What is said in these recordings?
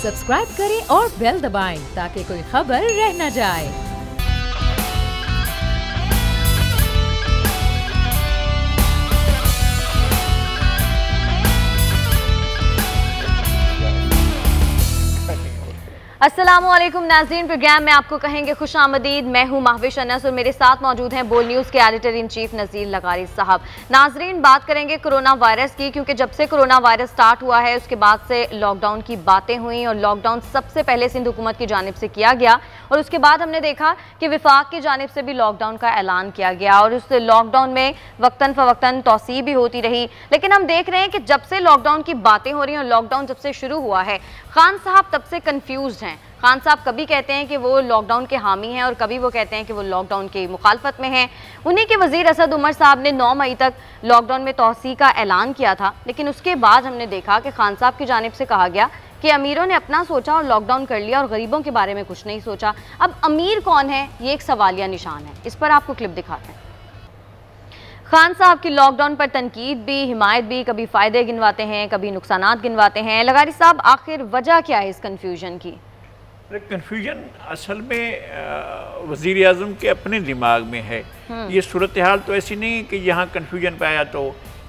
Subscribe करें और bell दबाएं ताकि कोई खबर रह न जाए। अस्सलामुअलैकुम नाज़रीन, प्रोग्राम में आपको कहेंगे खुश आमदीद। मैं हूं महविश अनस और मेरे साथ मौजूद हैं बोल न्यूज़ के एडिटर इन चीफ नज़ीर लगारी साहब। नाज़रीन, बात करेंगे कोरोना वायरस की, क्योंकि जब से कोरोना वायरस स्टार्ट हुआ है उसके बाद से लॉकडाउन की बातें हुई और लॉकडाउन सबसे पहले सिंध हुकूमत की जानिब से किया गया और उसके बाद हमने देखा कि विफाक की जानिब से भी लॉकडाउन का ऐलान किया गया और उस लॉकडाउन में वक्तन फ़वक्तन तोसी भी होती रही। लेकिन हम देख रहे हैं कि जब से लॉकडाउन की बातें हो रही हैं और लॉकडाउन जब से शुरू हुआ है, खान साहब तब से कन्फ्यूज़ हैं। खान साहब कभी कहते हैं कि वो लॉकडाउन के हामी हैं और कभी वो कहते हैं कि वो लॉकडाउन की मुखालफत में हैं। उन्हीं के वज़ीर असद उमर साहब ने 9 मई तक लॉकडाउन में तोसी का ऐलान किया था, लेकिन उसके बाद हमने देखा कि खान साहब की जानिब से कहा गया कि अमीरों ने अपना सोचा और लॉकडाउन कर लिया और गरीबों के बारे में कुछ नहीं सोचा। अब अमीर कौन है, ये एक सवालिया निशान है। इस पर आपको क्लिप दिखाते हैं। खान साहब की लॉकडाउन पर तनकीद भी, हिमायत भी, कभी फ़ायदे गिनवाते हैं, कभी नुकसानात गिनवाते हैं। लगारी साहब, आखिर वजह क्या है इस कन्फ्यूजन की? कन्फ्यूजन असल में वज़ीर आज़म के अपने दिमाग में है। ये सूरत हाल तो ऐसी नहीं कि यहाँ कन्फ्यूजन पाया तो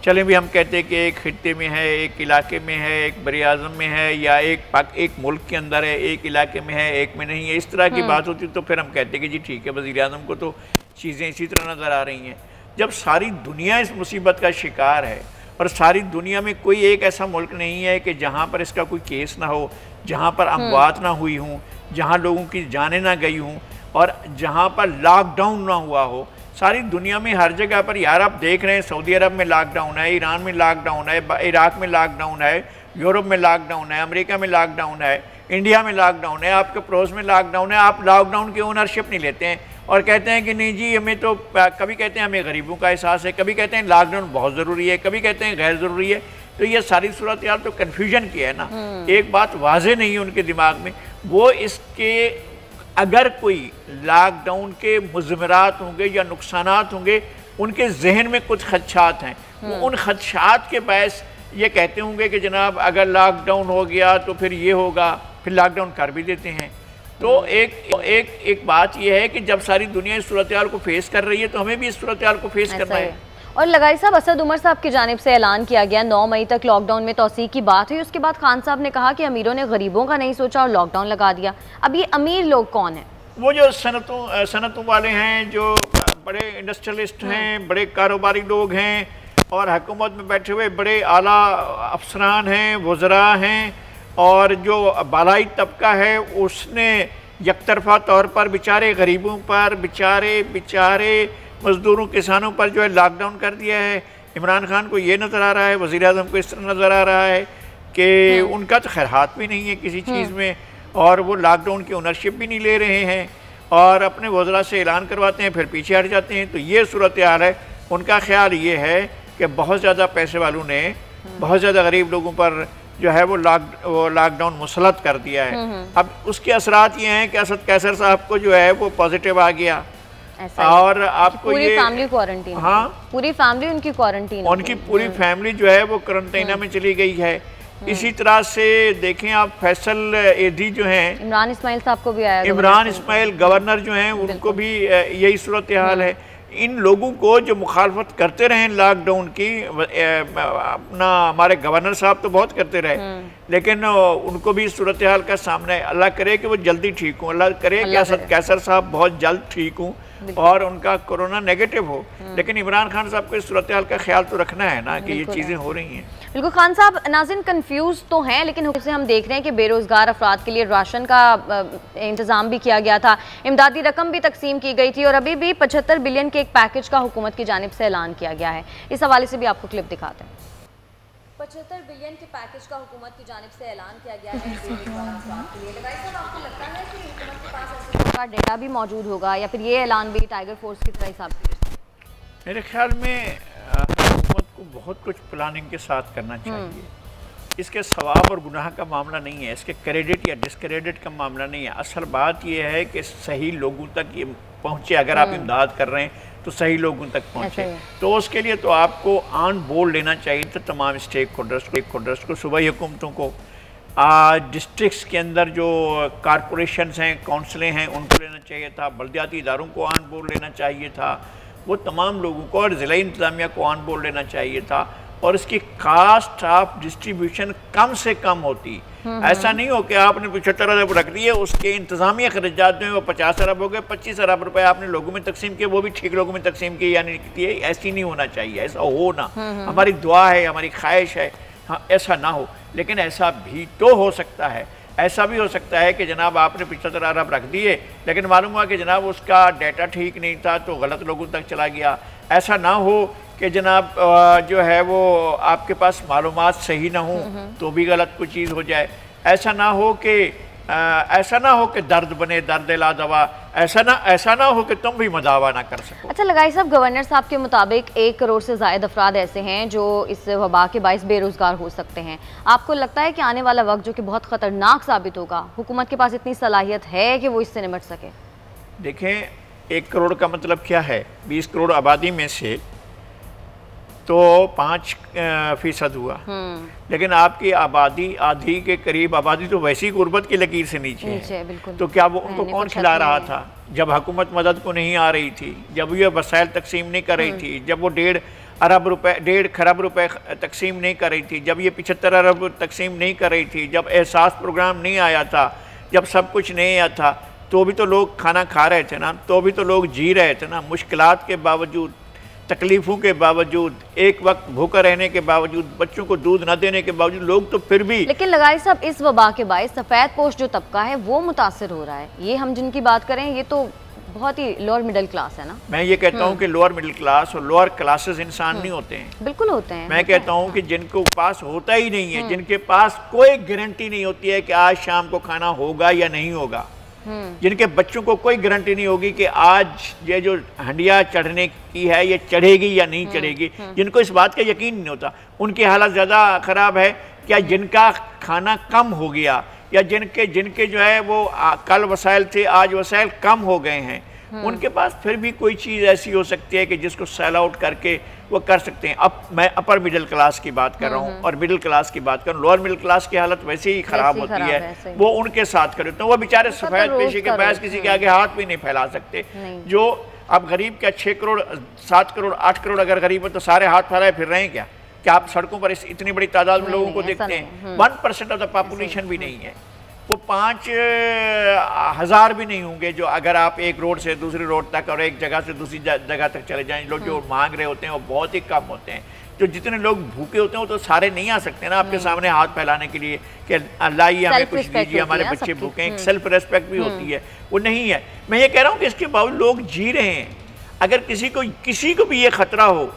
चलें भी हम कहते हैं कि एक खित्ते में है, एक इलाके में है, एक बरे आज़म में है, या एक मुल्क के अंदर है, एक इलाके में है, एक में नहीं है। इस तरह की बात होती तो फिर हम कहते कि जी ठीक है, वज़ीर आज़म को तो चीज़ें इसी तरह नज़र आ रही हैं। जब सारी दुनिया इस मुसीबत का शिकार है और सारी दुनिया में कोई एक ऐसा मुल्क नहीं है कि जहाँ पर इसका कोई केस ना हो, जहाँ पर अमवात ना हुई हों, जहाँ लोगों की जानें ना गई हों और जहाँ पर लॉकडाउन ना हुआ हो। सारी दुनिया में हर जगह पर यार आप देख रहे हैं, सऊदी अरब में लॉकडाउन है, ईरान में लॉकडाउन है, इराक में लॉकडाउन है, यूरोप में लॉकडाउन है, अमेरिका में लॉकडाउन है, इंडिया में लॉकडाउन है, आपके पड़ोस में लॉकडाउन है। आप लॉकडाउन की ओनरशिप नहीं लेते हैं और कहते हैं कि नहीं जी हमें तो, कभी कहते हैं हमें गरीबों का एहसास है, कभी कहते हैं लॉकडाउन बहुत ज़रूरी है, कभी कहते हैं गैर ज़रूरी है। तो ये सारी सूरत यार तो कन्फ्यूजन की है ना। एक बात वाजे नहीं है उनके दिमाग में, वो इसके अगर कोई लॉकडाउन के मुज़मरात होंगे या नुकसानात होंगे, उनके जहन में कुछ खदशात हैं, वो उन खदशात के बायस ये कहते होंगे कि जनाब अगर लॉकडाउन हो गया तो फिर ये होगा, फिर लॉकडाउन कर भी देते हैं। तो एक बात यह है कि जब सारी दुनिया इस सूरत हाल को फेस कर रही है तो हमें भी इस सूरत हाल को फेस करना है। और लगारी साहब, असद उमर साहब की जानिब से ऐलान किया गया 9 मई तक लॉकडाउन में तोसी की बात हुई, उसके बाद खान साहब ने कहा कि अमीरों ने गरीबों का नहीं सोचा और लॉकडाउन लगा दिया। अब ये अमीर लोग कौन हैं? वो जो सनतों वाले हैं, जो बड़े इंडस्ट्रियलिस्ट हैं, बड़े कारोबारी लोग हैं और हुकूमत में बैठे हुए बड़े आला अफसरान हैं, वज़रा हैं, और जो बालाई तबका है उसने यकतरफा तौर पर बेचारे गरीबों पर, बेचारे मज़दूरों, किसानों पर जो है लॉकडाउन कर दिया है। इमरान खान को ये नज़र आ रहा है, वज़ीर आज़म को इस तरह नज़र आ रहा है कि उनका तो खैर हाथ भी नहीं है किसी चीज़ में और वो लॉकडाउन की ओनरशिप भी नहीं ले रहे हैं और अपने वज़रा से ऐलान करवाते हैं फिर पीछे हट जाते हैं। तो ये सूरत हाल है। उनका ख्याल ये है कि बहुत ज़्यादा पैसे वालों ने बहुत ज़्यादा गरीब लोगों पर जो है वो लॉकडाउन मुसलत कर दिया है। अब उसके असरात ये हैं कि असद कैसर साहब को जो है वो पॉजिटिव आ गया और आपको पूरी फैमिली क्वारंटीन, हाँ पूरी फैमिली उनकी क्वारंटीन, उनकी पूरी फैमिली जो है वो क्वारंटीना में चली गई है। इसी तरह से देखें आप, फैसल एडी जो हैं, इमरान इस्माइल साहब को भी आया, इमरान इस्माइल गवर्नर जो हैं उनको भी यही सूरत हाल है। इन लोगों को जो मुखालफत करते रहे लॉकडाउन की, अपना हमारे गवर्नर साहब तो बहुत करते रहे, लेकिन उनको भी इस सूरत हाल का सामना है। अल्लाह करे कि वो जल्दी ठीक हों, अल्लाह करे कि असद कैसर साहब बहुत जल्द ठीक हों और उनका कोरोना नेगेटिव हो। लेकिन इमरान खान साहब को इस सूरत हाल का ख्याल तो रखना है ना कि ये चीज़ें हो रही हैं। बिल्कुल खान साहब, नाज़रीन कन्फ्यूज़ तो हैं, लेकिन से हम देख रहे हैं कि बेरोज़गार अफराद के लिए राशन का इंतज़ाम भी किया गया था, इमदादी रकम भी तकसीम की गई थी और अभी भी 75 बिलियन के एक पैकेज का हुकूमत की जानिब से ऐलान किया गया है। इस हवाले से भी आपको क्लिप दिखाते हैं। 75 बिलियन के पैकेज का हुकूमत की जानिब से ऐलान किया गया है के लिए। आपको लगता है कि हुकूमत के पास ऐसा डेटा भी मौजूद होगा या फिर ये ऐलान भी टाइगर फोर्स की तरह हिसाब से? मेरे ख्याल में हुकूमत को बहुत कुछ प्लानिंग के साथ करना चाहिए। इसके सवाब और गुनाह का मामला नहीं है, इसके क्रेडिट या डिसक्रेडिट का मामला नहीं है। असल बात यह है कि सही लोगों तक ये पहुँचे। अगर आप इमदाद कर रहे हैं तो सही लोगों तक पहुँचे, तो उसके लिए तो आपको ऑन बोर्ड लेना चाहिए था तमाम स्टेक होल्डर्स को, सुबाई हुकूमतों को, डिस्ट्रिक्ट्स के अंदर जो कॉरपोरेशंस हैं, काउंसिलें हैं, उनको लेना चाहिए था, बल्दियाती इदारों को ऑन बोर्ड लेना चाहिए था, वो तमाम लोगों को, और ज़िला इंतज़ामिया को ऑन बोर्ड लेना चाहिए था, और इसकी कास्ट ऑफ डिस्ट्रीब्यूशन कम से कम होती। ऐसा नहीं हो कि आपने 75 अरब रख दिए, उसके इंतजामिया खर्चात जो है वो 50 अरब हो गए, 25 अरब रुपए आपने लोगों में तकसीम किए, वो भी ठीक लोगों में तकसीम किए, यानी किए। ऐसी नहीं होना चाहिए, ऐसा हो ना। हमारी दुआ है, हमारी ख्वाहिश है, हाँ ऐसा ना हो। लेकिन ऐसा भी तो हो सकता है, ऐसा भी हो सकता है कि जनाब आपने 75 अरब रख दिए, लेकिन मालूम हुआ कि जनाब उसका डाटा ठीक नहीं था तो गलत लोगों तक चला गया। ऐसा ना हो कि जनाब जो है वो आपके पास मालूमात सही ना हो तो भी गलत कोई चीज़ हो जाए। ऐसा ना हो कि दर्द बने दर्द ला दवा, ऐसा ना हो कि तुम भी मदावा ना कर सको। अच्छा लगाई साहब, गवर्नर साहब के मुताबिक 1 करोड़ से ज़ायद अफराद ऐसे हैं जो इस वबा के बाइस बेरोज़गार हो सकते हैं। आपको लगता है कि आने वाला वक्त जो कि बहुत ख़तरनाक साबित होगा, हुकूमत के पास इतनी सलाहियत है कि वो इससे निपट सके? देखें, 1 करोड़ का मतलब क्या है? 20 करोड़ आबादी में से तो 5% हुआ, लेकिन आपकी आबादी आधी के करीब आबादी तो वैसी गुर्बत की लकीर से नीचे है। तो क्या वो उनको कौन खिला रहा था जब हुकूमत मदद को नहीं आ रही थी, जब ये वसाइल तकसीम नहीं कर रही थी, जब वो 1.5 खरब रुपए तकसीम नहीं कर रही थी, जब ये 75 अरब तकसीम नहीं कर रही थी, जब एहसास प्रोग्राम नहीं आया था, जब सब कुछ नहीं आया था, तो भी तो लोग खाना खा रहे थे ना, तो भी तो लोग जी रहे थे ना, मुश्किलात के बावजूद, तकलीफ़ों के बावजूद, एक वक्त भूखा रहने के बावजूद, बच्चों को दूध न देने के बावजूद लोग तो फिर भी। लेकिन लगाई साहब, इस वबा के बायस सफ़ेद पोश जो तबका है वो मुतासर हो रहा है। ये हम जिनकी बात करें ये तो बहुत ही लोअर मिडिल क्लास है ना। मैं ये कहता हूँ कि लोअर मिडिल क्लास और लोअर क्लासेस इंसान नहीं होते हैं, बिल्कुल होते हैं। मैं कहता हूँ कि जिनको पास होता ही नहीं है, जिनके पास कोई गारंटी नहीं होती है कि आज शाम को खाना होगा या नहीं होगा, जिनके बच्चों को कोई गारंटी नहीं होगी कि आज ये जो हंडिया चढ़ने की है ये चढ़ेगी या नहीं चढ़ेगी, जिनको इस बात का यकीन नहीं होता, उनकी हालत ज़्यादा ख़राब है। क्या जिनका खाना कम हो गया, या जिनके जो है वो कल वसाइल थे आज वसाइल कम हो गए हैं, उनके पास फिर भी कोई चीज़ ऐसी हो सकती है कि जिसको सेल आउट करके वो कर सकते हैं। अब मैं अपर मिडिल क्लास की बात कर रहा हूँ और मिडिल क्लास की बात कर रहा हूँ। लोअर मिडिल क्लास की हालत वैसे ही ख़राब होती है, वो उनके साथ करे तो वो बेचारे सफ़ेद पेशी के बहस किसी के आगे हाथ भी नहीं फैला सकते। जो अब गरीब क्या 6 करोड़ 7 करोड़ 8 करोड़ अगर गरीब है तो सारे हाथ फैलाए फिर रहे हैं क्या? क्या आप सड़कों पर इतनी बड़ी तादाद में लोगों को देखते हैं? 1% ऑफ द पॉपुलेशन भी नहीं है, वो 5,000 भी नहीं होंगे जो अगर आप एक रोड से दूसरी रोड तक और एक जगह से दूसरी जगह तक चले जाएं। लोग जो मांग रहे होते हैं वो बहुत ही कम होते हैं। जो जितने लोग भूखे होते हैं वो तो सारे नहीं आ सकते ना आपके सामने हाथ फैलाने के लिए कि अल्लाह ही हमें कुछ दीजिए, हमारे बच्चे भूखे हैं। एक सेल्फ रेस्पेक्ट भी होती है, वो नहीं है। मैं ये कह रहा हूँ कि इसके बावजूद लोग जी रहे हैं। अगर किसी को भी ये खतरा हो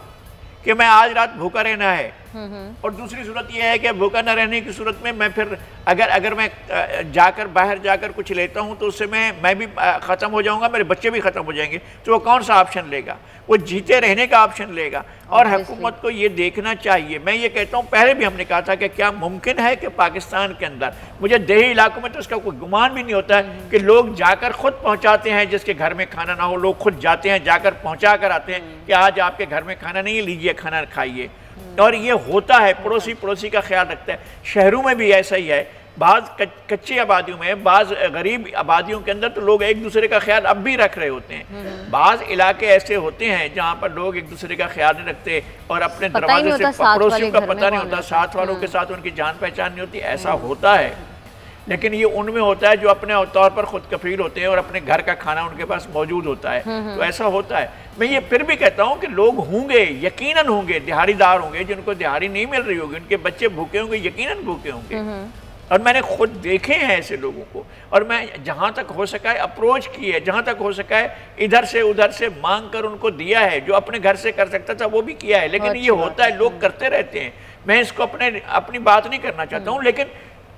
कि मैं आज रात भूखा रहना है, और दूसरी सूरत यह है कि भूखा न रहने की सूरत में मैं फिर अगर मैं बाहर जाकर कुछ लेता हूं तो उससे मैं भी ख़त्म हो जाऊंगा, मेरे बच्चे भी ख़त्म हो जाएंगे, तो वो कौन सा ऑप्शन लेगा? वो जीते रहने का ऑप्शन लेगा। और हुकूमत को ये देखना चाहिए। मैं ये कहता हूँ, पहले भी हमने कहा था कि क्या मुमकिन है कि पाकिस्तान के अंदर, मुझे देही इलाकों में तो इसका कोई गुमान भी नहीं होता है कि लोग जाकर खुद पहुँचाते हैं, जिसके घर में खाना ना हो लोग खुद जाते हैं, जाकर पहुँचा कर आते हैं कि आज आपके घर में खाना नहीं है, लीजिए खाना खाइए। और ये होता है, पड़ोसी का ख्याल रखता है। शहरों में भी ऐसा ही है, बाज़ कच्ची आबादियों में, बाज़ गरीब आबादियों के अंदर तो लोग एक दूसरे का ख्याल अब भी रख रहे होते हैं। बाज़ इलाके ऐसे होते हैं जहाँ पर लोग एक दूसरे का ख्याल नहीं रखते और अपने दरवाजे से पड़ोसियों का पता नहीं होता, साथ वालों के साथ उनकी जान पहचान नहीं होती। ऐसा होता है, लेकिन ये उनमें होता है जो अपने तौर पर खुद कफील होते हैं और अपने घर का खाना उनके पास मौजूद होता है। तो ऐसा होता है। मैं ये फिर भी कहता हूँ कि लोग होंगे, यकीनन होंगे, दिहाड़ीदार होंगे जिनको दिहाड़ी नहीं मिल रही होगी, उनके बच्चे भूखे होंगे, यकीनन भूखे होंगे। और मैंने खुद देखे हैं ऐसे लोगों को, और मैं जहाँ तक हो सका है अप्रोच की है, जहाँ तक हो सका है इधर से उधर से मांग कर उनको दिया है। जो अपने घर से कर सकता था वो भी किया है। लेकिन ये होता है, लोग करते रहते हैं। मैं इसको अपनी बात नहीं करना चाहता हूँ, लेकिन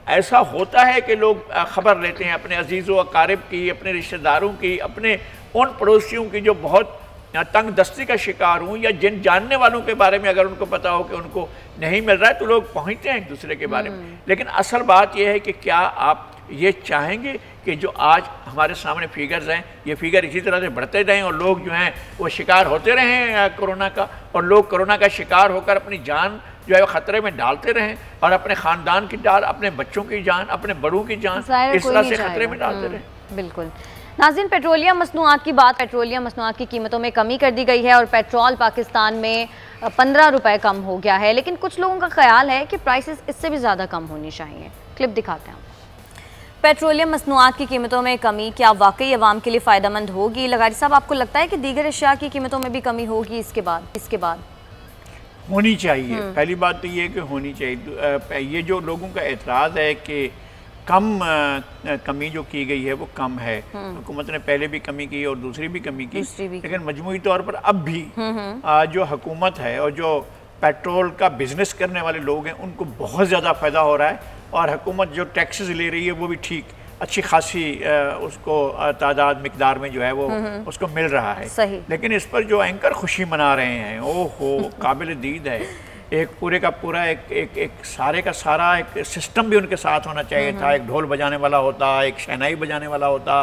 ऐसा होता है कि लोग खबर लेते हैं अपने अजीज़ों अकारिब की, अपने रिश्तेदारों की, अपने उन पड़ोसियों की जो बहुत तंग दस्ती का शिकार हूँ, या जिन जानने वालों के बारे में अगर उनको पता हो कि उनको नहीं मिल रहा है तो लोग पहुँचते हैं एक दूसरे के बारे में। लेकिन असल बात यह है कि क्या आप ये चाहेंगे कि जो आज हमारे सामने फिगर्स हैं, ये फिगर इसी तरह से बढ़ते रहें और लोग जो हैं वो शिकार होते रहें कोरोना का, और लोग कोरोना का शिकार होकर अपनी जान जो है ख़तरे में डालते रहें और अपने ख़ानदान की जान, अपने बच्चों की जान, अपने बड़ों की जान इस तरह से ख़तरे में डालते रहें। बिल्कुल। नाज़रीन, पेट्रोलियम मसनूआत की बात, पेट्रोलियम मसनूआत की कीमतों में कमी कर दी गई है और पेट्रोल पाकिस्तान में 15 रुपये कम हो गया है, लेकिन कुछ लोगों का ख्याल है कि प्राइसेस इससे भी ज़्यादा कम होनी चाहिए। क्लिप दिखाते हैं। पेट्रोलियम मसनूआत की कीमतों में कमी क्या वाकई अवाम के लिए फ़ायदेमंद होगी? लगारी साहब, आपको लगता है कि दीगर अशिया की कीमतों में भी कमी होगी इसके बाद? होनी चाहिए। पहली बात तो ये कि होनी चाहिए। ये जो लोगों का एतराज़ है कि कमी जो की गई है वो कम है, हुकूमत ने पहले भी कमी की और दूसरी भी कमी की, लेकिन मजमूई तौर पर अब भी जो हुकूमत है और जो पेट्रोल का बिजनेस करने वाले लोग हैं उनको बहुत ज़्यादा फ़ायदा हो रहा है और हुकूमत जो टैक्सेस ले रही है वो भी ठीक अच्छी खासी उसको तादाद मिकदार में जो है वो उसको मिल रहा है। लेकिन इस पर जो एंकर खुशी मना रहे हैं, ओहो काबिल दीद है। एक पूरे का पूरा एक सारे का सारा एक सिस्टम भी उनके साथ होना चाहिए था। एक ढोल बजाने वाला होता, एक शहनाई बजाने वाला होता,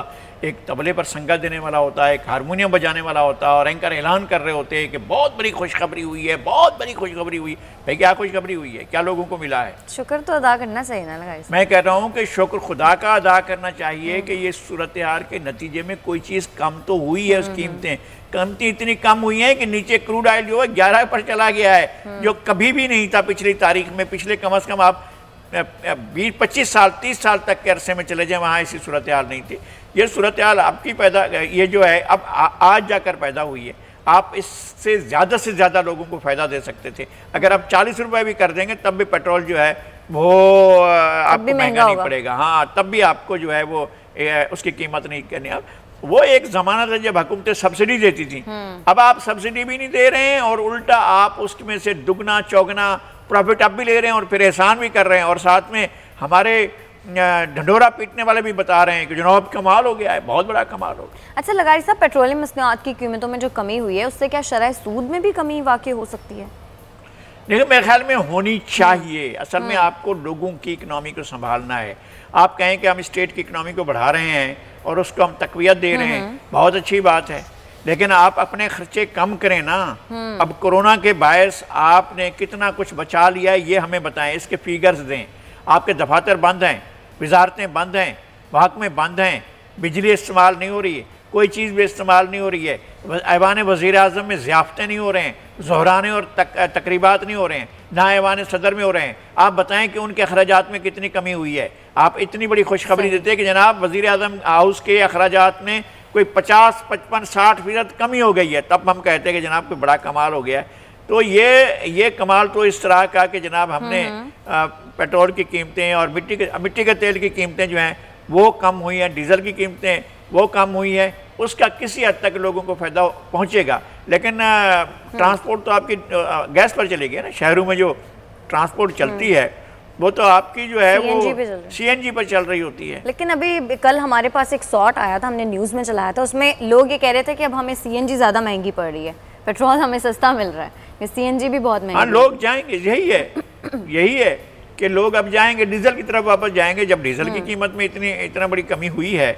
एक तबले पर संगत देने वाला होता, एक हारमोनियम बजाने वाला होता और एंकर ऐलान कर रहे होते हैं कि बहुत बड़ी खुशखबरी हुई है, बहुत बड़ी खुशखबरी हुई। भाई क्या खुशखबरी हुई है? क्या लोगों को मिला है? शुक्र तो अदा करना चाहिए ना। लगा मैं कह रहा हूँ कि शुक्र खुदा का अदा करना चाहिए कि ये सूरत हाल के नतीजे में कोई चीज़ कम तो हुई है। उस कीमतें कीमतें इतनी कम हुई हैं कि नीचे क्रूड ऑयल जो है 11 पर चला गया है, जो कभी भी नहीं था पिछली तारीख में। पिछले कम से कम आप 20-25 साल 30 साल तक के अरसे में चले जाए, वहाँ ऐसी सूरत हाल नहीं थी। ये सूरत हाल आपकी ये जो है अब आज जाकर पैदा हुई है। आप इससे ज़्यादा से ज़्यादा लोगों को फ़ायदा दे सकते थे। अगर आप 40 रुपये भी कर देंगे तब भी पेट्रोल जो है वो आपको महंगा नहीं पड़ेगा। हाँ, तब भी आपको जो है वो उसकी कीमत नहीं करनी। अब वो एक ज़माना था जब हुकूमतें सब्सिडी देती थी, अब आप सब्सिडी भी नहीं दे रहे हैं और उल्टा आप उसमें से दुगना चौगना प्रॉफिट अब भी ले रहे हैं और फिर एहसान भी कर रहे हैं। और साथ में हमारे ढंढोरा पीटने वाले भी बता रहे हैं कि जनाब कमाल हो गया है, बहुत बड़ा कमाल हो गया। अच्छा लगारी साहब, पेट्रोलियम मसनूआत की कीमतों में जो कमी हुई है उससे क्या शरह सूद में भी कमी वाक़ई हो सकती है? देखिए, मेरे ख्याल में होनी चाहिए। असल में आपको लोगों की इकनॉमी को संभालना है। आप कहें कि हम स्टेट की इकनॉमी को बढ़ा रहे हैं और उसको हम तकवीत दे रहे हैं, बहुत अच्छी बात है, लेकिन आप अपने खर्चे कम करें ना। अब कोरोना के बायस आपने कितना कुछ बचा लिया है ये हमें बताएं, इसके फिगर्स दें। आपके दफातर बंद हैं, वजारतें बंद हैं, महकमे बंद हैं, बिजली इस्तेमाल नहीं हो रही है, कोई चीज़ भी इस्तेमाल नहीं हो रही है, ऐवान वज़ीर आज़म में ज़ियाफ़तें नहीं हो रहे हैं, ज़ोहराने और तकरीबात नहीं हो रहे हैं, ना ऐवान सदर में हो रहे हैं। आप बताएं कि उनके अखराजात में कितनी कमी हुई है। आप इतनी बड़ी खुशखबरी देते हैं कि जनाब वज़ीर आज़म हाउस के अखराजात में कोई 50, 55, 60% कमी हो गई है, तब हम कहते हैं कि जनाब कोई बड़ा कमाल हो गया है। तो ये कमाल तो इस तरह का कि जनाब हमने पेट्रोल की कीमतें और मिट्टी के तेल की कीमतें जो हैं वो कम हुई हैं, डीजल की कीमतें वो कम हुई है, उसका किसी हद तक लोगों को फ़ायदा पहुंचेगा। लेकिन ट्रांसपोर्ट तो आपकी गैस पर चलेगी ना। शहरों में जो ट्रांसपोर्ट चलती है वो तो आपकी जो है वो CNG पर चल रही होती है। लेकिन अभी कल हमारे पास एक शॉट आया था, हमने न्यूज़ में चलाया था, उसमें लोग ये कह रहे थे कि अब हमें CNG ज़्यादा महंगी पड़ रही है, पेट्रोल हमें सस्ता मिल रहा है, CNG भी बहुत महंगी। हाँ, लोग जाएंगे, यही है कि लोग अब जाएंगे डीजल की तरफ वापस जाएंगे। जब डीजल की कीमत में इतना बड़ी कमी हुई है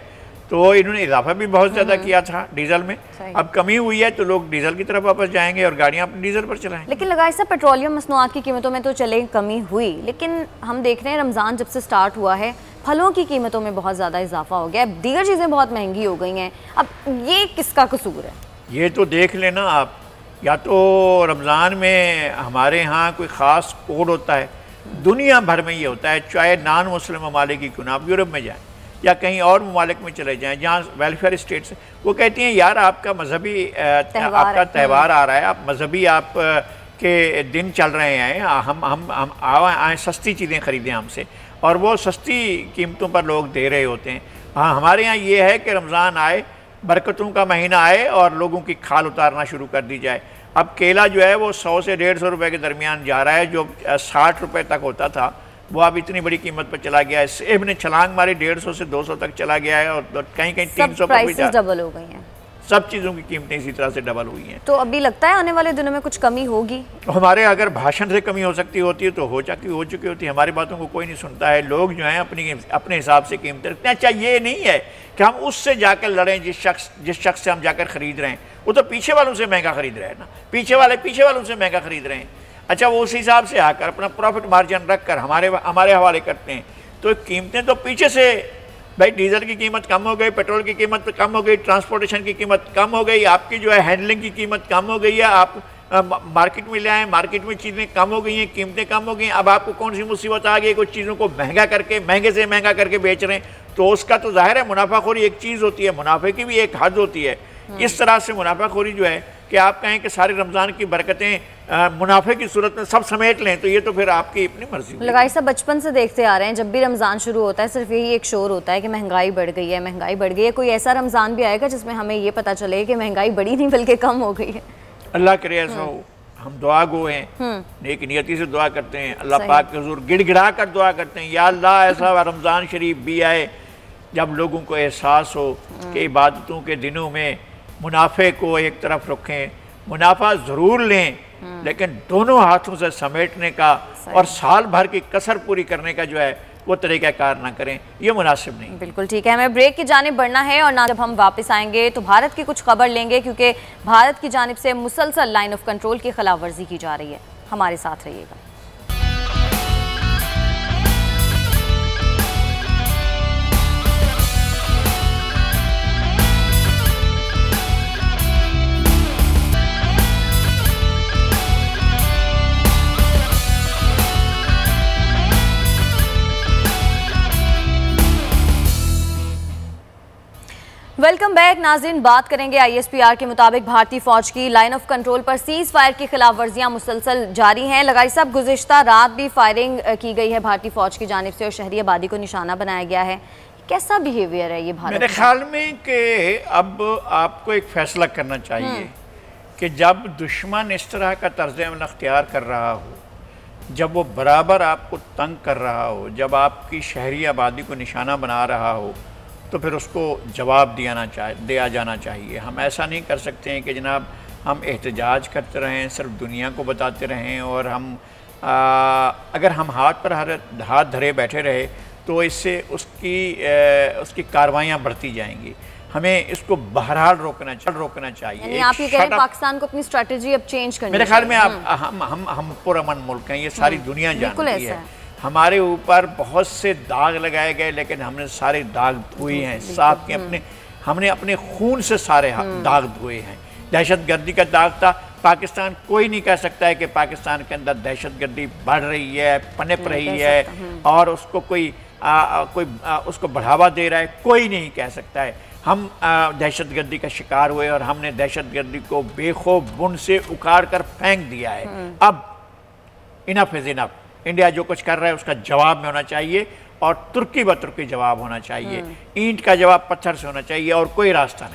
तो इन्होंने इजाफा भी बहुत ज़्यादा किया था डीजल में, अब कमी हुई है तो लोग डीजल की तरफ वापस जाएंगे और गाड़ियाँ अपने डीजल पर चलाएंगे। लेकिन लगाए साहब, पेट्रोलियम मसनूआत की कीमतों में तो चले कमी हुई, लेकिन हम देख रहे हैं रमज़ान जब से स्टार्ट हुआ है फलों की कीमतों में बहुत ज़्यादा इजाफा हो गया है, दीगर चीज़ें बहुत महंगी हो गई हैं। अब ये किसका कसूर है? ये तो देख लेना आप, या तो रमज़ान में हमारे यहाँ कोई ख़ास कोड होता है, दुनिया भर में ये होता है, चाहे नॉन मुस्लिम ममालिक की क्यों ना, आप यूरोप में जाएँ या कहीं और ममालिक में चले जाएं जहाँ वेलफेयर स्टेट्स, वो कहती हैं यार आपका मजहबी आपका त्यौहार आ रहा है, आप मजहबी आप के दिन चल रहे हैं, हम आए सस्ती चीज़ें ख़रीदें हमसे, और वो सस्ती कीमतों पर लोग दे रहे होते हैं। हाँ, हमारे यहाँ ये है कि रमज़ान आए, बरकतों का महीना आए और लोगों की खाल उतारना शुरू कर दी जाए। अब केला जो है वो 100 से 150 रुपये के दरमियान जा रहा है, जो 60 रुपये तक होता था वो अब इतनी बड़ी कीमत पर चला गया है। सेब ने छलांग मारी, 150 से 200 तक चला गया है और कहीं 300 पर भी डबल हो गई हैं। सब चीज़ों की कीमतें इसी तरह से डबल हुई हैं। तो अभी लगता है आने वाले दिनों में कुछ कमी होगी? हमारे अगर भाषण से कमी हो सकती होती है तो हो चुकी होती है। हमारी बातों को कोई नहीं सुनता है, लोग जो हैं अपने हिसाब से कीमतें रखते हैं। अच्छा, ये नहीं है कि हम उससे जाकर लड़ें जिस शख्स से हम जाकर ख़रीद रहे हैं, वो तो पीछे वालों से महंगा ख़रीद रहे हैं ना, पीछे वालों से महंगा ख़रीद रहे हैं। अच्छा वो उस हिसाब से आकर अपना प्रॉफिट मार्जिन रख कर हमारे हवाले करते हैं, तो कीमतें तो पीछे से भाई डीजल की कीमत कम हो गई, पेट्रोल की कीमत कम हो गई, ट्रांसपोर्टेशन की कीमत कम हो गई, आपकी जो है हैंडलिंग की कीमत कम हो गई है, आप मार्केट में ले आए, मार्केट में चीज़ें कम हो गई हैं, कीमतें कम हो गई हैं, अब आपको कौन सी मुसीबत आ गई, कुछ चीज़ों को महंगे से महंगा करके बेच रहे हैं, तो उसका तो जाहिर है मुनाफाखोरी एक चीज़ होती है, मुनाफे की भी एक हद होती है। इस तरह से मुनाफाखोरी जो है कि आप कहें कि सारे रमज़ान की बरकतें मुनाफे की सूरत में सब समेट लें, तो ये तो फिर आपकी अपनी मर्जी। लगाई साहब बचपन से देखते आ रहे हैं, जब भी रमज़ान शुरू होता है सिर्फ यही एक शोर होता है कि महंगाई बढ़ गई है, महंगाई बढ़ गई है। कोई ऐसा रमज़ान भी आएगा जिसमें हमें ये पता चले कि महंगाई बढ़ी नहीं बल्कि कम हो गई है? अल्लाह करे ऐसा हो। हम दुआ गो हैं, नेक नियति से दुआ करते हैं, अल्लाह पाक के हुजूर गिड़गिड़ा कर दुआ करते हैं, या अल्लाह ऐसा रमज़ान शरीफ भी आए जब लोगों को एहसास हो कि इबादतों के दिनों में मुनाफे को एक तरफ रखें, मुनाफा ज़रूर लें लेकिन दोनों हाथों से समेटने का और साल भर की कसर पूरी करने का जो है वो तरीक़ाकार ना करें, ये मुनासिब नहीं। बिल्कुल ठीक है, हमें ब्रेक की जानिब बढ़ना है और ना जब हम वापस आएंगे तो भारत की कुछ खबर लेंगे, क्योंकि भारत की जानिब से मुसलसल लाइन ऑफ कंट्रोल की खिलाफ वर्जी की जा रही है। हमारे साथ रहिएगा। वेलकम बैक नाज़रीन, बात करेंगे ISPR के मुताबिक भारतीय फौज की लाइन ऑफ कंट्रोल पर सीज फायर की खिलाफ वर्जियाँ मुसलसल जारी हैं। लगाई साहब गुज़िश्ता रात भी फायरिंग की गई है भारतीय फौज की जानिब से और शहरी आबादी को निशाना बनाया गया है। कैसा बिहेवियर है ये भारत? मेरे ख्याल में कि अब आपको एक फैसला करना चाहिए कि जब दुश्मन इस तरह का तर्ज अमल अख्तियार कर रहा हो, जब वो बराबर आपको तंग कर रहा हो, जब आपकी शहरी आबादी को निशाना बना रहा हो, तो फिर उसको जवाब दिया जाना चाहिए। हम ऐसा नहीं कर सकते हैं कि जनाब हम एहतजाज करते रहें, सिर्फ दुनिया को बताते रहें, और हम अगर हम हाथ पर हाथ धरे बैठे रहे तो इससे उसकी कार्रवाइयाँ बढ़ती जाएंगी। हमें इसको बहरहाल रोकना चाहिए। आप ये कह रहे हैं पाकिस्तान को अपनी स्ट्रेटजी अब चेंज करनी मेरे ख्याल में हम पुरअमन मुल्क हैं, ये सारी दुनिया जानती है। हमारे ऊपर बहुत से दाग लगाए गए लेकिन हमने सारे दाग धोए हैं, साफ के हमने अपने खून से सारे दाग धोए हैं। दहशतगर्दी का दाग था, पाकिस्तान कोई नहीं कह सकता है कि पाकिस्तान के अंदर दहशतगर्दी बढ़ रही है, पनप रही है और उसको कोई उसको बढ़ावा दे रहा है, कोई नहीं कह सकता है। हम दहशतगर्दी का शिकार हुए और हमने दहशतगर्दी को बेखौफ बुन से उखाड़ कर फेंक दिया है। अब इनफ इज इनफ। इंडिया जो कुछ कर रहा है उसका जवाब में होना चाहिए और तुर्की ब तुर्की जवाब होना चाहिए। ईंट का जवाब पत्थर से होना चाहिए और कोई रास्ता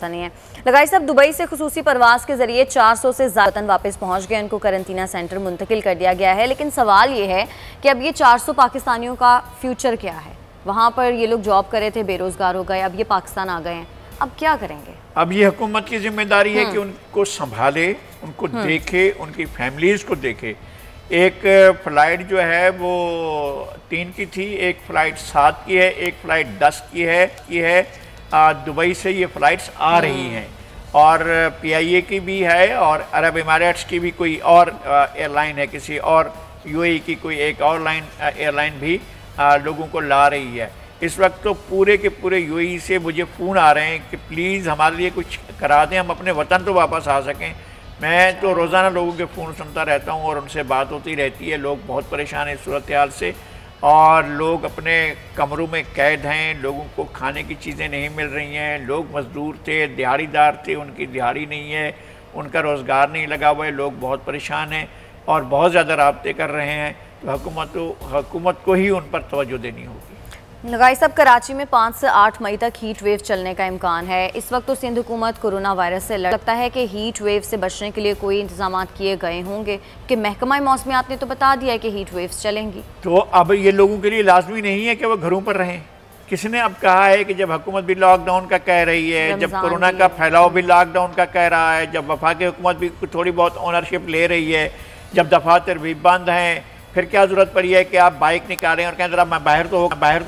नहीं है। लगाई साहब दुबई से खुसूसी परवाज के जरिए 400 से ज़्यादा वतन वापस पहुंच गए, उनको करंतना सेंटर मुंतकिल कर दिया गया है। लेकिन सवाल ये है कि अब ये 400 पाकिस्तानियों का फ्यूचर क्या है? वहाँ पर ये लोग जॉब कर रहे थे, बेरोजगार हो गए, अब ये पाकिस्तान आ गए हैं, अब क्या करेंगे? अब ये हुकूमत की जिम्मेदारी है कि उनको संभाले, उनको देखे, उनकी फैमिलीज़ को देखे। एक फ़्लाइट जो है वो 3 की थी, एक फ़्लाइट 7 की है, एक फ़्लाइट 10 की है। दुबई से ये फ़्लाइट्स आ रही हैं और PIA की भी है और अरब इमाराट्स की भी कोई और एयरलाइन है, किसी और UAE की कोई एक और एयरलाइन भी लोगों को ला रही है। इस वक्त तो पूरे के पूरे UAE से मुझे फ़ोन आ रहे हैं कि प्लीज़ हमारे लिए कुछ करा दें, हम अपने वतन तो वापस आ सकें। मैं तो रोज़ाना लोगों के फ़ोन सुनता रहता हूँ और उनसे बात होती रहती है। लोग बहुत परेशान हैं इस सूरत हाल से और लोग अपने कमरों में कैद हैं, लोगों को खाने की चीज़ें नहीं मिल रही हैं। लोग मज़दूर थे, दिहाड़ीदार थे, उनकी दिहाड़ी नहीं है, उनका रोज़गार नहीं लगा हुआ है, लोग बहुत परेशान हैं और बहुत ज़्यादा राब्ते कर रहे हैं। तो हुकूमत को ही उन पर तवज्जो देनी होगी। लगाई साहब कराची में 5 से 8 मई तक हीट वेव चलने का इम्कान है। इस वक्त तो सिंध हुकूमत कोरोना वायरस से लगता है कि हीट वेव से बचने के लिए कोई इंतजाम किए गए होंगे कि महकमा मौसमियात ने तो बता दिया है कि हीट वेव्स चलेंगी। तो अब ये लोगों के लिए लाजमी नहीं है कि वो घरों पर रहें। किसने अब कहा है कि जब हुकूमत भी लॉकडाउन का कह रही है, जब कोरोना का फैलाव भी लॉकडाउन का कह रहा है, जब वफाकी हुकूमत भी थोड़ी बहुत ओनरशिप ले रही है, जब दफातर भी बंद हैं, फिर क्या जरूरत पड़ी है कि आप बाइक निकालें और कहें जरा मैं बाहर तो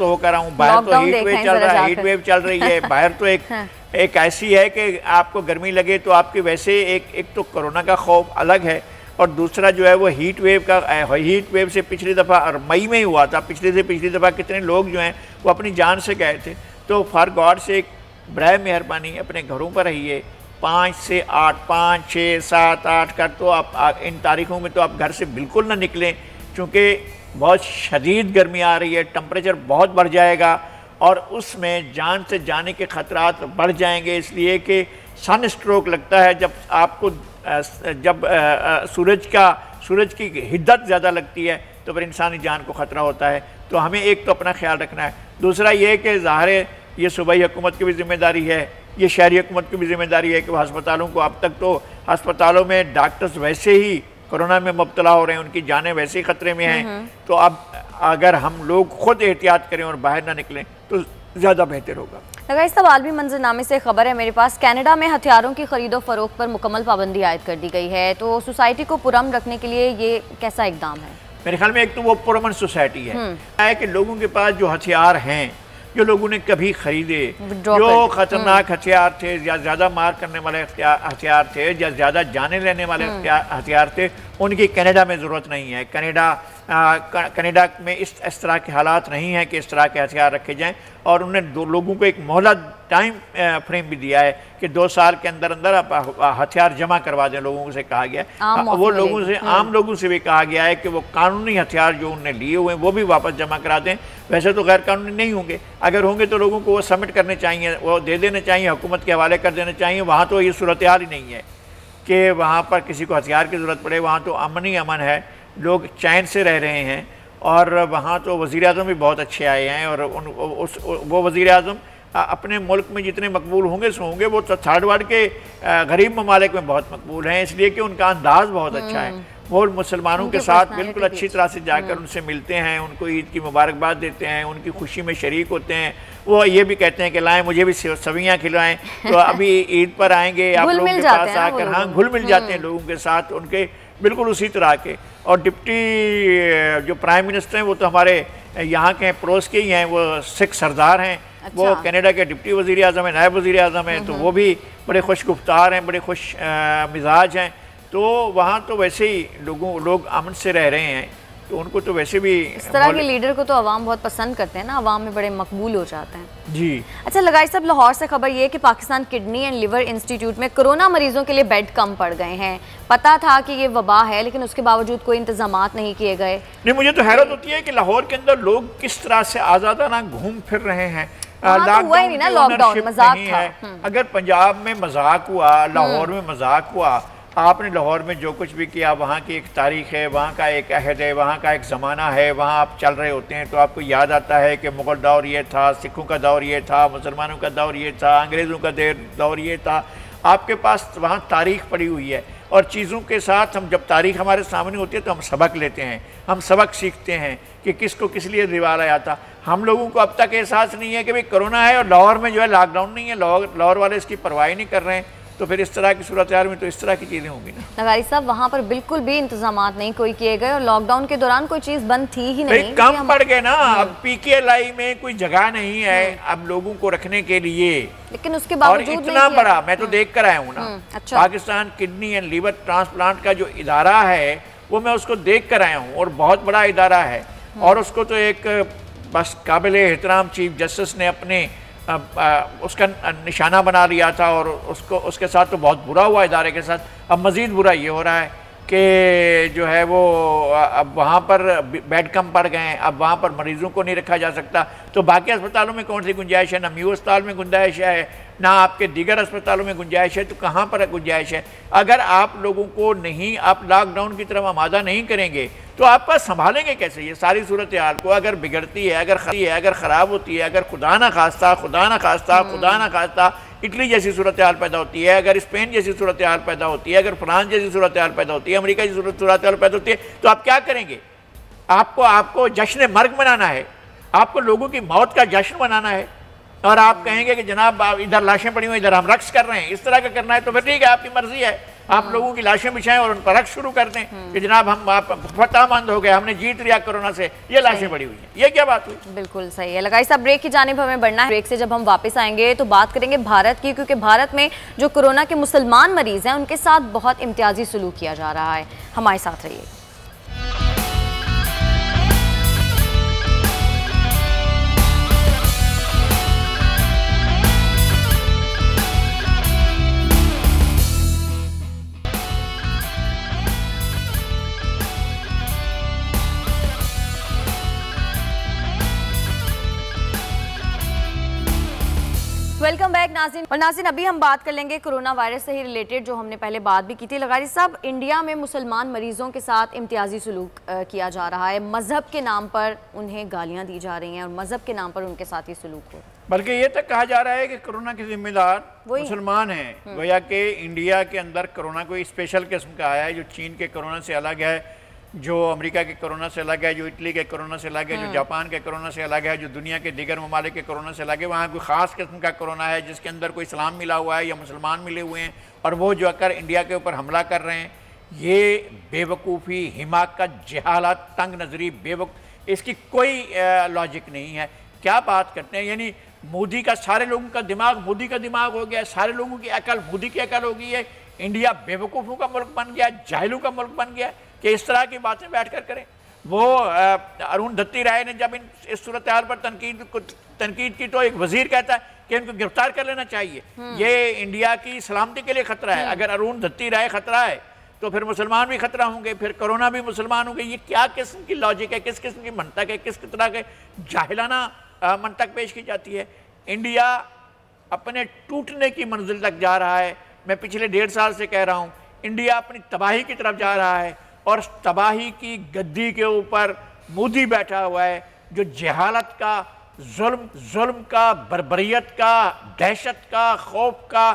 होकर आऊँ। बाहर तो हीट वेव चल रहा है, हीट वेव चल रही है। बाहर तो एक ऐसी है कि आपको गर्मी लगे तो आपकी वैसे एक तो कोरोना का खौफ अलग है और दूसरा जो है वो हीट वेव से पिछली दफ़ा और मई में ही हुआ था, पिछली दफ़ा कितने लोग जो हैं वो अपनी जान से गए थे। तो फॉर गॉड से बराए मेहरबानी अपने घरों पर रहिए, 5 से 8, 5, 6, 7, 8 कर तो आप इन तारीखों में तो आप घर से बिल्कुल ना निकलें, क्योंकि बहुत शदीद गर्मी आ रही है, टेम्परेचर बहुत बढ़ जाएगा और उसमें जान से जाने के ख़तरात बढ़ जाएंगे, इसलिए कि सन स्ट्रोक लगता है जब आपको सूरज की हिद्दत ज़्यादा लगती है तो फिर इंसानी जान को ख़तरा होता है। तो हमें एक तो अपना ख्याल रखना है, दूसरा ये कि ज़ाहिर है ये सूबाई हुकूमत की भी ज़िम्मेदारी है, ये शहरी हुकूमत की भी ज़िम्मेदारी है कि वो अस्पतालों को, अब तक तो अस्पतालों में डॉक्टर्स वैसे ही कोरोना में मुब्तला हो रहे हैं, उनकी जानें वैसे ही ख़तरे में हैं, तो अब अगर हम लोग खुद एहतियात करें और बाहर ना निकलें तो ज़्यादा बेहतर होगा। लगाइस साहब, आलमी मंजरनामे से खबर है मेरे पास, कनाडा में हथियारों की खरीदो फरोख्त पर मुकम्मल पाबंदी आयद कर दी गई है, तो सोसाइटी को पुरअमन रखने के लिए ये कैसा इकदाम है? मेरे ख्याल में एक तो वो पुरअमन सोसाइटी है कि लोगों के पास जो हथियार हैं, जो लोगों ने कभी खरीदे, जो खतरनाक हथियार थे या ज़्यादा मार करने वाले हथियार थे या ज़्यादा जाने लेने वाले हथियार थे, उनकी कनाडा में ज़रूरत नहीं है। कनाडा में इस तरह के हालात नहीं हैं कि इस तरह के हथियार रखे जाएं, और उन्हें लोगों को एक मोहलत टाइम फ्रेम भी दिया है कि 2 साल के अंदर अंदर आप हथियार जमा करवा दें, लोगों से कहा गया है। वो लोगों से, आम लोगों से भी कहा गया है कि वो कानूनी हथियार जो उन्होंने लिए हुए हैं वो भी वापस जमा करा दें। वैसे तो गैर कानूनी नहीं होंगे, अगर होंगे तो लोगों को वो सबमिट करने चाहिए, वो दे देने चाहिए, हुकूमत के हवाले कर देने चाहिए। वहाँ तो ये सूरत हाल ही नहीं है कि वहाँ पर किसी को हथियार की ज़रूरत पड़े, वहाँ तो अमन ही अमन है, लोग चैन से रह रहे हैं। और वहाँ तो वज़ीर-ए-आज़म भी बहुत अच्छे आए हैं, और वो वज़ीर-ए-आज़म अपने मुल्क में जितने मकबूल होंगे सो होंगे, वो थर्ड वर्ल्ड के गरीब ममालिक में बहुत मकबूल हैं, इसलिए कि उनका अंदाज़ बहुत अच्छा है। वो मुसलमानों के साथ बिल्कुल अच्छी तरह से जाकर उनसे मिलते हैं, उनको ईद की मुबारकबाद देते हैं, उनकी खुशी में शरीक होते हैं। वो ये भी कहते हैं कि लाएं मुझे भी सवियाँ खिलाएं, तो अभी ईद पर आएंगे आप लोगों के पास आकर। हाँ, घुल मिल जाते हैं लोगों के साथ, उनके बिल्कुल उसी तरह के। और डिप्टी जो प्राइम मिनिस्टर हैं वो तो हमारे यहाँ के पड़ोस के ही हैं, वो सिख सरदार हैं। अच्छा। वो कनाडा के डिप्टी वज़ीर-ए-आज़म हैं, नायब वज़ीर-ए-आज़म हैं, तो वो भी बड़े खुश गुफ्तार हैं, बड़े खुश मिजाज हैं। तो वहाँ तो वैसे ही लोग अमन से रह रहे हैं, तो उनको तो वैसे भी इस तरह के लीडर को तो अवाम बहुत पसंद करते हैं ना, अवाम में बड़े मकबूल हो जाते हैं जी। अच्छा लगाई साहब, लाहौर से खबर ये है कि Pakistan kidney and liver institute में कोरोना मरीजों के लिए बेड कम पड़ गए हैं। पता था कि ये वबा है, लेकिन उसके बावजूद कोई इंतजामात नहीं किए गए। नहीं, मुझे तो हैरत होती है कि लाहौर के अंदर लोग किस तरह से आज़ादाना घूम फिर रहे हैं। लॉकडाउन मजाक था। अगर पंजाब में मजाक हुआ, लाहौर में मजाक हुआ, आपने लाहौर में जो कुछ भी किया, वहाँ की एक तारीख़ है, वहाँ का एक अहद है, वहाँ का एक ज़माना है, वहाँ आप चल रहे होते हैं तो आपको याद आता है कि मुग़ल दौर ये था, सिखों का दौर ये था, मुसलमानों का दौर ये था, अंग्रेज़ों का दौर ये था। आपके पास वहाँ तारीख़ पड़ी हुई है, और चीज़ों के साथ हम जब तारीख़ हमारे सामने होती है तो हम सबक लेते हैं, हम सबक सीखते हैं कि किसको किस लिए रिवाल आया था। हम लोगों को अब तक एहसास नहीं है कि भाई कोरोना है और लाहौर में जो है लॉकडाउन नहीं है, लाहौर वाले इसकी परवाह नहीं कर रहे हैं। तो फिर इस तरह की सूरत हाल में तो इस तरह की चीज़ें होंगी ना। नगारी साहब, वहाँ पर बिल्कुल भी इंतजामात नहीं कोई किए गए, और लॉकडाउन के दौरान कोई चीज़ बंद थी ही नहीं। कम पड़ गए ना, अब PKLI में कोई जगह नहीं है अब लोगों को रखने के लिए, लेकिन उसके बावजूद इतना बड़ा, मैं तो देख कर आया हूँ ना। अच्छा। Pakistan kidney and liver transplant का जो इदारा है वो मैं उसको देख कर आया हूँ, और बहुत बड़ा इदारा है, और उसको तो एक बस काबिल एहतराम चीफ जस्टिस ने अपने उसका निशाना बना लिया था, और उसके साथ तो बहुत बुरा हुआ इदारे के साथ। अब मज़ीद बुरा ये हो रहा है कि जो है वो अब वहाँ पर बेड कम पड़ गए हैं, अब वहाँ पर मरीज़ों को नहीं रखा जा सकता। तो बाकी अस्पतालों में कौन सी गुंजाइश है? ना म्यू अस्पताल में गुंजाइश है, ना आपके दीगर अस्पतालों में गुंजाइश है, तो कहाँ पर गुंजाइश है? अगर आप लोगों को नहीं, आप लॉकडाउन की तरफ आमादा नहीं करेंगे तो आप संभालेंगे कैसे ये सारी सूरत हाल को? अगर बिगड़ती है, अगर ख़राब होती है, अगर खुदा ना खास्ता इटली जैसी सूरत हाल पैदा होती है, अगर स्पेन जैसी सूरत हाल पैदा होती है, अगर फ्रांस जैसी सूरत हाल पैदा होती है, अमेरिका जैसी सूरत हाल पैदा होती है, तो आप क्या करेंगे? आपको जश्न मर्ग मनाना है, आपको लोगों की मौत का जश्न मनाना है, और आप कहेंगे कि जनाब इधर लाशें पड़ी हुई, इधर हम रक्स कर रहे हैं, इस तरह का करना है तो फिर ठीक है, आपकी मर्जी है। आप लोगों की लाशें बिछाएं और उन पर रख शुरू कर दें कि जनाब हम फतहमंद हो गए, हमने जीत लिया कोरोना से, ये लाशें पड़ी हुई हैं। ये क्या बात हुई? बिल्कुल सही है। लगाई साहब, ब्रेक की जानिब हमें बढ़ना है। ब्रेक से जब हम वापस आएंगे तो बात करेंगे भारत की, क्योंकि भारत में जो कोरोना के मुसलमान मरीज हैं उनके साथ बहुत इम्तियाजी सलूक किया जा रहा है। हमारे साथ रहिए। वेलकम बैक नाज़रीन। और नाज़रीन, अभी हम बात कर लेंगे कोरोना वायरस से ही रिलेटेड, जो हमने पहले बात भी की थी। लगारी साहब, इंडिया में मुसलमान मरीजों के साथ इम्तियाजी सलूक किया जा रहा है। मजहब के नाम पर उन्हें गालियां दी जा रही हैं और मजहब के नाम पर उनके साथ ये सलूक हो, बल्कि ये तक कहा जा रहा है कि कोरोना के जिम्मेदार मुसलमान हैं। गोया कि इंडिया के अंदर कोरोना कोई स्पेशल किस्म का आया है, जो चीन के कोरोना से अलग है, जो अमेरिका के कोरोना से अलग है, जो इटली के कोरोना से अलग है, जो जापान के कोरोना से अलग है, जो दुनिया के दीगर ममालिक के कोरोना से अलग है। वहाँ कोई ख़ास किस्म का कोरोना है जिसके अंदर कोई इस्लाम मिला हुआ है या मुसलमान मिले हुए हैं, और वो जो आकर इंडिया के ऊपर हमला कर रहे हैं। ये बेवकूफ़ी, हिमाकत, जहालत, तंग नज़री, इसकी कोई लॉजिक नहीं है। क्या बात करते हैं, यानी मोदी का सारे लोगों का दिमाग मोदी का दिमाग हो गया है, सारे लोगों की अकल मोदी की अकल हो गई है। इंडिया बेवकूफ़ों का मुल्क बन गया, जाहिलों का मुल्क बन गया कि इस तरह की बातें बैठकर करें। वो अरुणधत्ती राय ने जब इस सूरत हाल पर तनकीद की तो एक वजीर कहता है कि इनको गिरफ्तार कर लेना चाहिए, ये इंडिया की सलामती के लिए खतरा है। अगर अरुणधत्ती राय खतरा है तो फिर मुसलमान भी खतरा होंगे, फिर कोरोना भी मुसलमान होंगे। ये क्या किस्म की लॉजिक है, किस किस्म की मंतक है, किस तरह के जाहिलाना मंतक पेश की जाती है। इंडिया अपने टूटने की मंजिल तक जा रहा है। मैं पिछले 1.5 साल से कह रहा हूँ, इंडिया अपनी तबाही की तरफ जा रहा है, और तबाही की गद्दी के ऊपर मोदी बैठा हुआ है, जो जहालत का, जुल्म का, बर्बरियत का, दहशत का, खौफ का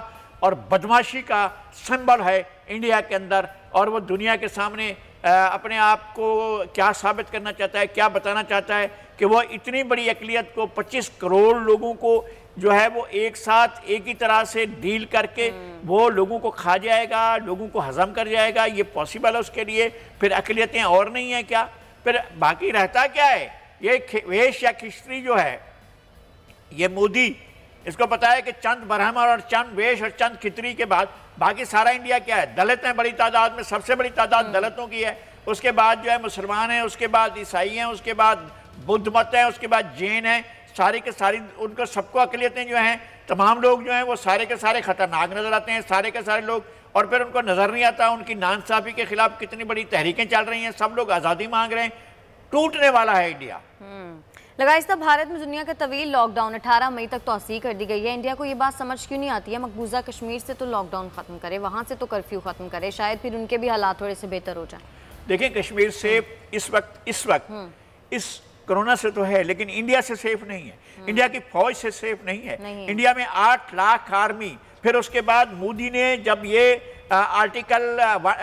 और बदमाशी का सिंबल है इंडिया के अंदर। और वो दुनिया के सामने अपने आप को क्या साबित करना चाहता है, क्या बताना चाहता है कि वो इतनी बड़ी अक़लियत को, 25 करोड़ लोगों को जो है वो एक साथ एक ही तरह से डील करके वो लोगों को खा जाएगा, लोगों को हजम कर जाएगा। ये पॉसिबल है उसके लिए? फिर अक़लियतें और नहीं है क्या? फिर बाकी रहता क्या है? ये वेश या खिस्ती जो है, ये मोदी, इसको पता है कि चंद ब्राह्मण और चंद वेश और चंद खितरी के बाद बाकी सारा इंडिया क्या है? दलित हैं बड़ी तादाद में, सबसे बड़ी तादाद दलितों की है। उसके बाद जो है मुसलमान हैं, उसके बाद ईसाई हैं, उसके बाद बुद्ध मत हैं, उसके बाद जैन हैं। सारी के सारी उनको सबको अक़लियतें जो हैं, तमाम लोग जो हैं वो सारे के सारे ख़तरनाक नज़र आते हैं, सारे के सारे लोग। और फिर उनको नज़र नहीं आता उनकी नाइंसाफ़ी के खिलाफ कितनी बड़ी तहरीकें चल रही हैं, सब लोग आज़ादी मांग रहे हैं। टूटने वाला है इंडिया। लगाइस साहब, भारत में दुनिया का तवील लॉकडाउन 18 मई तक तौसीह कर दी गई है। इंडिया को ये बात समझ क्यों नहीं आती है, मकबूजा कश्मीर से तो लॉकडाउन ख़त्म करे, वहाँ से तो कर्फ्यू ख़त्म करे, शायद फिर उनके भी हालात थोड़े से बेहतर हो जाए। देखें, कश्मीर से इस वक्त इस कोरोना से तो है, लेकिन इंडिया से सेफ नहीं है, इंडिया की फौज से सेफ नहीं है। इंडिया में 8 लाख आर्मी, फिर उसके बाद मोदी ने जब ये आर्टिकल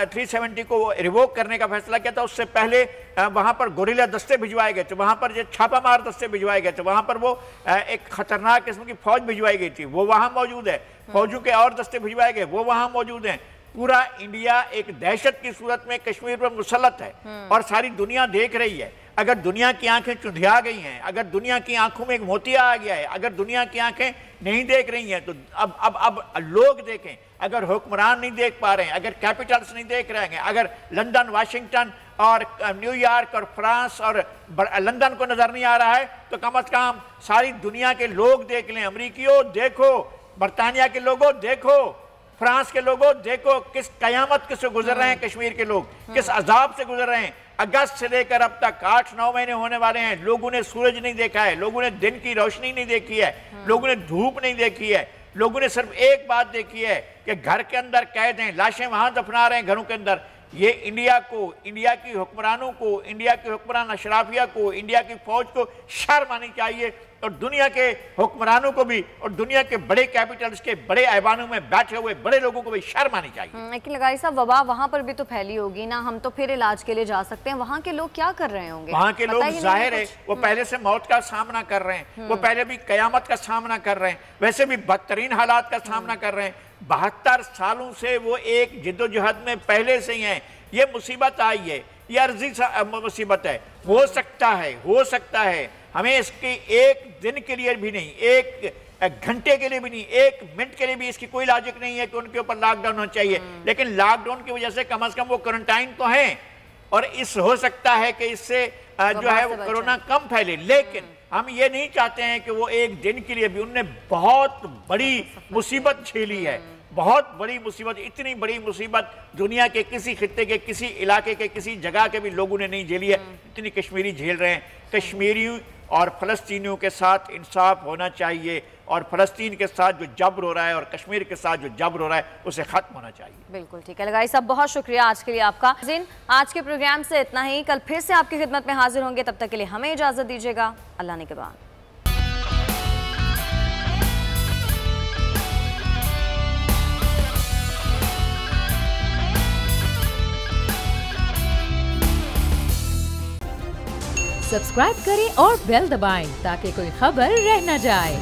370 को रिवोक करने का फैसला किया था, उससे पहले वहाँ पर गोरिल्ला दस्ते भिजवाए गए थे, वहाँ पर जो छापामार दस्ते भिजवाए गए थे, वहाँ पर वो एक खतरनाक किस्म की फौज भिजवाई गई थी, वो वहाँ मौजूद है। फौजों के और दस्ते भिजवाए गए, वो वहाँ मौजूद हैं। पूरा इंडिया एक दहशत की सूरत में कश्मीर पर मुसल्लत है और सारी दुनिया देख रही है। अगर दुनिया की आंखें चुंधिया गई हैं, अगर दुनिया की आंखों में एक मोतिया आ गया है, अगर दुनिया की आंखें नहीं देख रही हैं, तो अब लोग देखें। अगर हुक्मरान नहीं देख पा रहे हैं, अगर कैपिटल्स नहीं देख रहे हैं, अगर लंदन, वाशिंगटन और न्यूयॉर्क और फ्रांस और लंदन को नजर नहीं आ रहा है, तो कम अज कम सारी दुनिया के लोग देख लें। अमरीकियों देखो, बरतानिया के लोगों देखो, फ्रांस के लोगों देखो, किस कयामत से गुजर रहे हैं कश्मीर के लोग, किस अजाब से गुजर रहे हैं। अगस्त से लेकर अब तक 8-9 महीने होने वाले हैं, लोगों ने सूरज नहीं देखा है, लोगों ने दिन की रोशनी नहीं देखी है, लोगों ने धूप नहीं देखी है, लोगों ने सिर्फ एक बात देखी है कि घर के अंदर कैद हैं, लाशें वहां दफना रहे हैं घरों के अंदर। ये इंडिया को, इंडिया की हुक्मरानों को, इंडिया के हुक्मरान अशराफिया को, इंडिया की फौज को शर्म आनी चाहिए। और दुनिया के हुक्मरानों को भी और दुनिया के बड़े कैपिटल्स के बड़े ऐवानों में बैठे हुए बड़े लोगों को भी शर्म आनी चाहिए। लेकिन लगारी साहब, वबा वहाँ पर भी तो फैली होगी ना, हम तो फिर इलाज के लिए जा सकते हैं, वहाँ के लोग क्या कर रहे होंगे? वहाँ के लोग जाहिर है वो पहले से मौत का सामना कर रहे हैं, वो पहले भी कयामत का सामना कर रहे हैं, वैसे भी बदतरीन हालात का सामना कर रहे हैं। 72 सालों से वो एक जिद्दोजहद में पहले से ही हैं। ये मुसीबत आई है, ये अर्जी मुसीबत है। हो सकता है हमें इसकी एक दिन के लिए भी नहीं, एक घंटे के लिए भी नहीं, 1 मिनट के लिए भी इसकी कोई लॉजिक नहीं है कि उनके ऊपर लॉकडाउन होना चाहिए। लेकिन लॉकडाउन की वजह से कम वो क्वारंटाइन तो हैं और हो सकता है कि इससे जो है वो कोरोना कम फैले। लेकिन हम ये नहीं चाहते हैं कि वो एक दिन के लिए भी, उनने बहुत बड़ी मुसीबत झेली है, बहुत बड़ी मुसीबत, इतनी बड़ी मुसीबत दुनिया के किसी खित्ते के, किसी इलाके के, किसी जगह के भी लोगों ने नहीं झेली है, इतनी कश्मीरी झेल रहे हैं। कश्मीरियों और फ़लस्तीनियों के साथ इंसाफ होना चाहिए और फ़लस्तीन के साथ जो जबर हो रहा है और कश्मीर के साथ जो जबर हो रहा है उसे ख़त्म होना चाहिए। बिल्कुल ठीक है लगाई साहब, बहुत शुक्रिया आज के लिए आपका। आज के प्रोग्राम से इतना ही, कल फिर से आपकी खिदमत में हाजिर होंगे, तब तक के लिए हमें इजाज़त दीजिएगा। अल्लाह ने के बाद। सब्सक्राइब करें और बेल दबाएं ताकि कोई खबर रह न जाए।